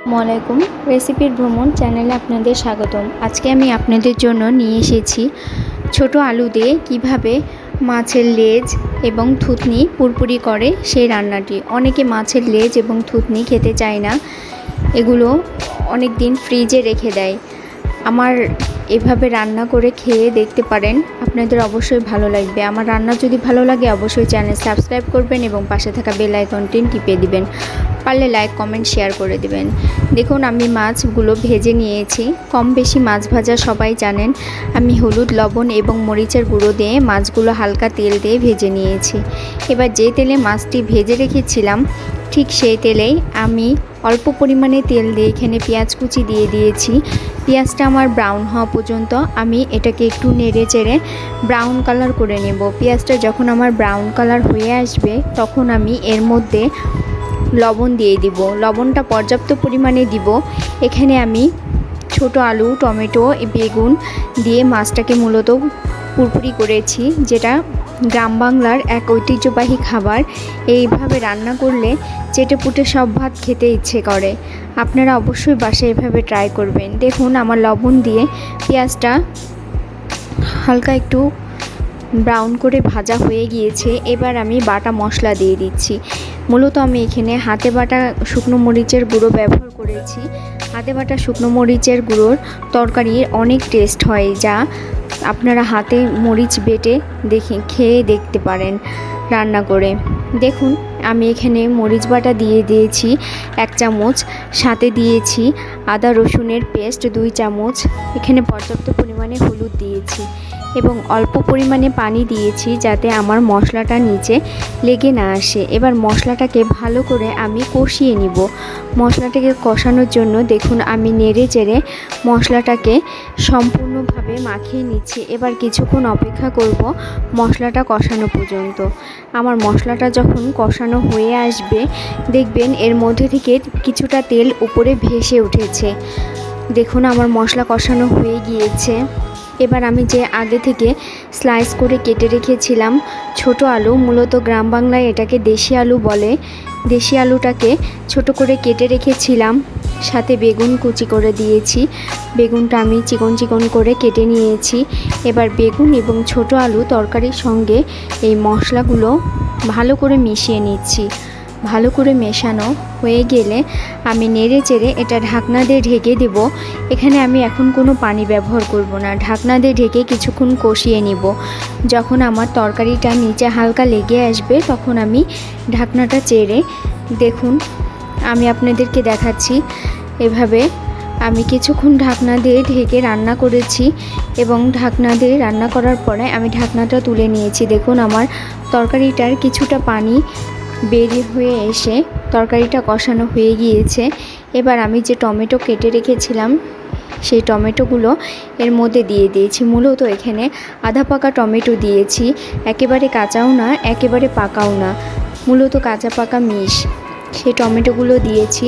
আসসালামাইকুম রেসিপির ভ্রমণ চ্যানেলে আপনাদের স্বাগতম। আজকে আমি আপনাদের জন্য নিয়ে এসেছি ছোট আলু দিয়ে কিভাবে মাছের লেজ এবং থুতনি পুরপুরি করে সেই রান্নাটি। অনেকে মাছের লেজ এবং থুতনি খেতে চায় না, এগুলো অনেক দিন ফ্রিজে রেখে দেয়। আমার এভাবে রান্না করে খেয়ে দেখতে পারেন, আপনাদের অবশ্যই ভালো লাগবে। আমার রান্না যদি ভালো লাগে অবশ্যই চ্যানেল সাবস্ক্রাইব করবেন এবং পাশে থাকা বেল আইকনটি টিপে দিবেন, পারলে লাইক কমেন্ট শেয়ার করে দিবেন। দেখুন আমি মাছগুলো ভেজে নিয়েছি। কম বেশি মাছ ভাজা সবাই জানেন। আমি হলুদ, লবণ এবং মরিচের গুঁড়ো দিয়ে মাছগুলো হালকা তেল দিয়ে ভেজে নিয়েছি। এবার যে তেলে মাছটি ভেজে রেখেছিলাম ঠিক সেই তেলেই আমি অল্প পরিমাণে তেল দিয়ে এখানে পেঁয়াজ কুচি দিয়ে দিয়েছি। পেঁয়াজটা আমার ব্রাউন হওয়া পর্যন্ত আমি এটাকে একটু নেড়ে চেড়ে ব্রাউন কালার করে নেব। পেঁয়াজটা যখন আমার ব্রাউন কালার হয়ে আসবে তখন আমি এর মধ্যে লবণ দিয়ে দিব। লবণটা পর্যাপ্ত পরিমাণে দিব। এখানে আমি ছোট আলু, টমেটো, বেগুন দিয়ে মাছটাকে মূলত পুরপুরি করেছি, যেটা গ্রাম বাংলার এক ঐতিহ্যবাহী খাবার। এইভাবে রান্না করলে চেটেপুটে সব ভাত খেতে ইচ্ছে করে। আপনারা অবশ্যই বাসায় এভাবে ট্রাই করবেন। দেখুন আমার লবণ দিয়ে পেঁয়াজটা হালকা একটু ব্রাউন করে ভাজা হয়ে গিয়েছে। এবার আমি বাটা মশলা দিয়ে দিচ্ছি। মূলত আমি এখানে হাতে বাটা শুকনো মরিচের গুঁড়ো ব্যবহার করেছি। হাতে বাটা শুকনো মরিচের গুঁড়োর তরকারির অনেক টেস্ট হয়, যা আপনারা হাতে মরিচ বেটে খেয়ে দেখতে পারেন রান্না করে। দেখুন আমি এখানে মরিচ বাটা দিয়ে দিয়েছি 1 চামচ, সাথে দিয়েছি আদা রসুনের পেস্ট 2 চামচ। এখানে পর্যাপ্ত পরিমাণে হলুদ দিয়েছি এবং অল্প পরিমাণে পানি দিয়েছি যাতে আমার মশলাটা নিচে লেগে না আসে। এবার মশলাটাকে ভালো করে আমি কষিয়ে নিব। মশলাটাকে কষানোর জন্য দেখুন আমি নেড়ে চেড়ে মশলাটাকে সম্পূর্ণভাবে মাখিয়ে নিচ্ছি। এবার কিছুক্ষণ অপেক্ষা করব মশলাটা কষানো পর্যন্ত। আমার মশলাটা যখন কষানো হয়ে আসবে দেখবেন এর মধ্যে থেকে কিছুটা তেল উপরে ভেসে উঠেছে। দেখুন আমার মশলা কষানো হয়ে গিয়েছে। এবার আমি যে আগে থেকে স্লাইস করে কেটে রেখেছিলাম ছোট আলু, মূলত গ্রাম বাংলায় এটাকে দেশি আলু বলে, দেশি আলুটাকে ছোট করে কেটে রেখেছিলাম। সাথে বেগুন কুচি করে দিয়েছি। বেগুনটা আমি চিকন চিকন করে কেটে নিয়েছি। এবার বেগুন এবং ছোট আলু তরকারির সঙ্গে এই মশলাগুলো ভালো করে মিশিয়ে নিচ্ছি। ভালো করে মেশানো হয়ে গেলে আমি নেড়ে চেড়ে এটা ঢাকনা দিয়ে ঢেকে দেব। এখানে আমি এখন কোনো পানি ব্যবহার করব না। ঢাকনা দিয়ে ঢেকে কিছুক্ষণ কষিয়ে নিব। যখন আমার তরকারিটা নিচে হালকা লেগে আসবে তখন আমি ঢাকনাটা চেড়ে, দেখুন আমি আপনাদেরকে দেখাচ্ছি এভাবে আমি কিছুক্ষণ ঢাকনা দিয়ে ঢেকে রান্না করেছি এবং ঢাকনা দিয়ে রান্না করার পরে আমি ঢাকনাটা তুলে নিয়েছি। দেখুন আমার তরকারিটার কিছুটা পানি বেরিয়ে হয়ে এসে তরকারিটা কষানো হয়ে গিয়েছে। এবার আমি যে টমেটো কেটে রেখেছিলাম সেই টমেটোগুলো এর মধ্যে দিয়ে দিয়েছি। মূলত এখানে আধা পাকা টমেটো দিয়েছি, একেবারে কাঁচাও না একেবারে পাকাও না, মূলত কাঁচা পাকা মিশ। সেই টমেটোগুলো দিয়েছি,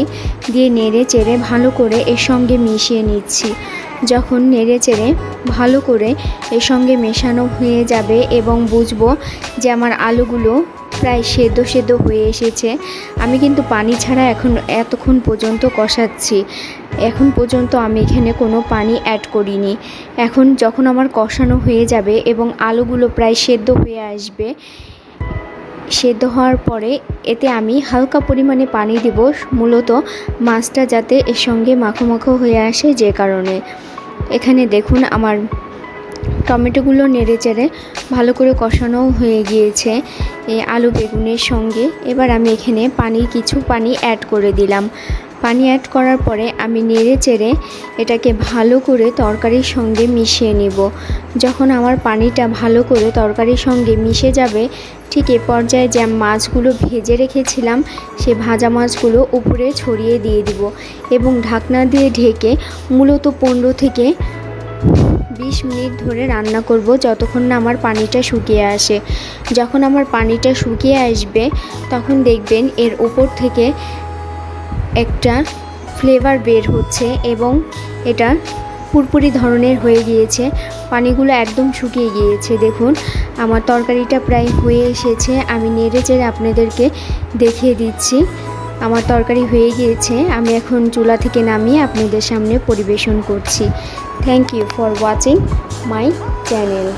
দিয়ে নেড়ে চেড়ে ভালো করে এর সঙ্গে মিশিয়ে নিচ্ছি। যখন নেড়ে চেড়ে ভালো করে এর সঙ্গে মেশানো হয়ে যাবে এবং বুঝবো যে আমার আলুগুলো প্রায় সেদ্ধ হয়ে এসেছে, আমি কিন্তু পানি ছাড়া এতক্ষণ পর্যন্ত কষাচ্ছি। এখন পর্যন্ত আমি এখানে কোনো পানি অ্যাড করিনি। এখন যখন আমার কষানো হয়ে যাবে এবং আলুগুলো প্রায় সেদ্ধ হয়ে আসবে, সেদ্ধ হওয়ার পরে এতে আমি হালকা পরিমাণে পানি দেব, মূলত মাছটা যাতে এর সঙ্গে মাখো মাখো হয়ে আসে যে কারণে। এখানে দেখুন আমার টমেটোগুলো নেড়ে চেড়ে ভালো করে কষানো হয়ে গিয়েছে এই আলু বেগুনের সঙ্গে। এবার আমি এখানে কিছু পানি অ্যাড করে দিলাম। পানি অ্যাড করার পরে আমি নেড়ে চেড়ে এটাকে ভালো করে তরকারির সঙ্গে মিশিয়ে নিব। যখন আমার পানিটা ভালো করে তরকারির সঙ্গে মিশে যাবে ঠিক এ পর্যায়ে যে মাছগুলো ভেজে রেখেছিলাম সে ভাজা মাছগুলো উপরে ছড়িয়ে দিয়ে দিব এবং ঢাকনা দিয়ে ঢেকে মূলত 15 থেকে 20 মিনিট ধরে রান্না করব, যতক্ষণ না আমার পানিটা শুকিয়ে আসে। যখন আমার পানিটা শুকিয়ে আসবে তখন দেখবেন এর উপর থেকে একটা ফ্লেভার বের হচ্ছে এবং এটা পুরপুরি ধরনের হয়ে গিয়েছে। পানিগুলো একদম শুকিয়ে গিয়েছে। দেখুন আমার তরকারিটা প্রায় হয়ে এসেছে। আমি নেড়ে চেড়ে আপনাদেরকে দেখিয়ে দিচ্ছি। আমার তরকারি হয়ে গিয়েছে, আমি এখন চুলা থেকে নামিয়ে আপনাদের সামনে পরিবেশন করছি। Thank you for watching my channel.